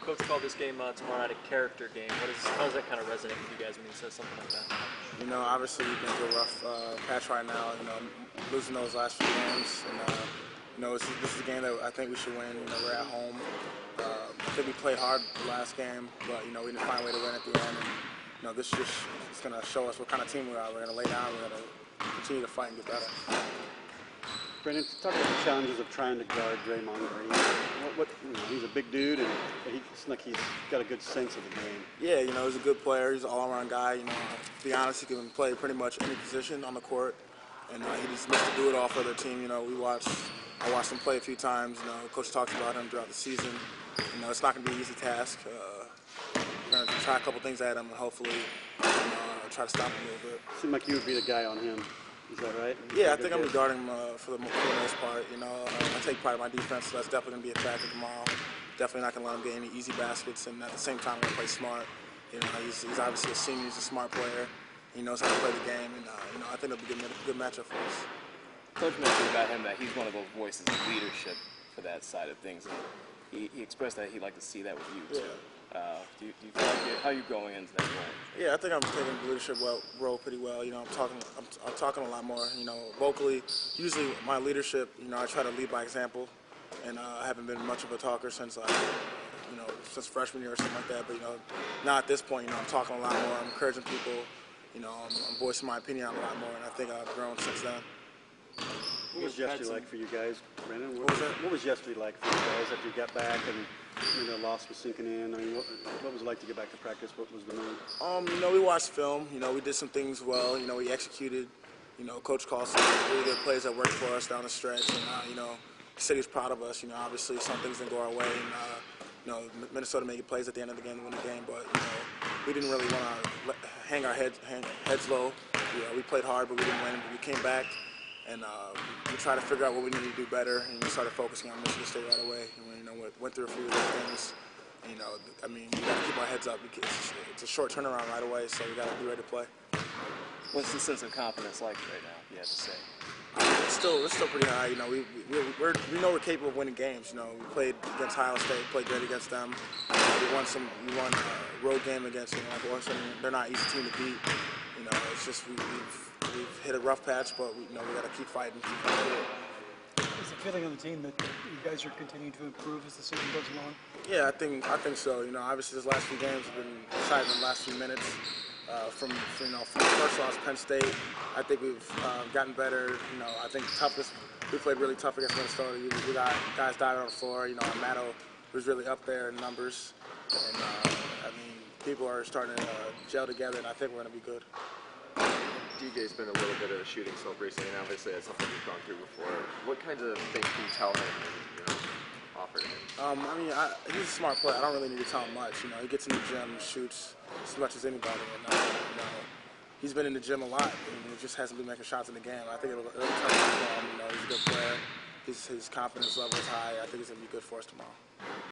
Coach called this game tomorrow night a character game. How does that kind of resonate with you guys when he says something like that? You know, obviously we've been through a rough patch right now. You know, losing those last few games, and you know, this is a game that I think we should win. You know, we're at home. I think we played hard the last game, but you know, we didn't find a way to win at the end. And you know, this just is going to show us what kind of team we are. We're going to lay down. We're going to continue to fight and get better. Brendan, talk about the challenges of trying to guard Draymond Green. He's a big dude, and it's like he's got a good sense of the game. Yeah, you know, he's a good player. He's an all-around guy. You know, to be honest, he can play pretty much any position on the court, and he just needs to do it all for their team. You know, I watched him play a few times. You know, Coach talks about him throughout the season. You know, it's not going to be an easy task. We're going to try a couple things at him, and hopefully, try to stop him a little bit. Seemed like you would be the guy on him. Is that right? Yeah, I think I'm regarding him for the most part. You know, I take pride in my defense, so that's definitely going to be a factor tomorrow. Definitely not going to let him get any easy baskets, and at the same time, we're going to play smart. You know, he's obviously a senior. He's a smart player. He knows how to play the game, and you know, I think it'll be a good matchup for us. Coach mentioned about him that he's one of those voices of leadership for that side of things, and he expressed that he'd like to see that with you too. Yeah. Do you feel like how are you going into that role? Yeah, I think I'm taking the leadership role pretty well. You know, I'm talking a lot more. You know, vocally. Usually, my leadership, you know, I try to lead by example, and I haven't been much of a talker since since freshman year or something like that. But you know, now at this point, you know, I'm talking a lot more. I'm encouraging people. You know, I'm voicing my opinion a lot more, and I think I've grown since then. What was yesterday like for you guys, Brendan? What was that? What was yesterday like for you guys after you got back and the loss was sinking in? I mean, what was it like to get back to practice? What was the mood? You know, we watched film. You know, we did some things well. You know, we executed. You know, Coach called some really good plays that worked for us down the stretch, and you know, he said he was proud of us. You know, obviously some things didn't go our way, and you know, Minnesota making plays at the end of the game to win the game, but you know, we didn't really want to hang our heads low. You know, we played hard, but we didn't win. But we came back. And we tried to figure out what we needed to do better, and we started focusing on Michigan State right away. And we, you know, went through a few of those things. And, you know, I mean, we got to keep our heads up because it's a short turnaround right away, so we got to be ready to play. What's the sense of confidence like right now? You have to say. It's still pretty high. You know, we know we're capable of winning games. You know, we played against Ohio State, played great against them. We won a road game against like Washington. They're not an easy team to beat. You know, it's just we've hit a rough patch, but we got to keep fighting. Is the feeling on the team that you guys are continuing to improve as the season goes along? Yeah, I think so. You know, obviously these last few games have been decided in the last few minutes. From the first loss, Penn State, I think we've gotten better. You know, I think we played really tough against Minnesota. We got guys diving on the floor. You know, Amato was really up there in numbers, and I mean, people are starting to gel together, and I think we're going to be good. DJ's been a little bit of a shooting slump recently, and obviously that's something you've gone through before. What kinds of things can you tell him and offer to him? I mean, he's a smart player. I don't really need to tell him much. You know, he gets in the gym, shoots as much as anybody, and you know, he's been in the gym a lot. And he just hasn't been making shots in the game. I think it'll turn out for him. You know, he's a good player. His confidence level is high. I think he's gonna be good for us tomorrow.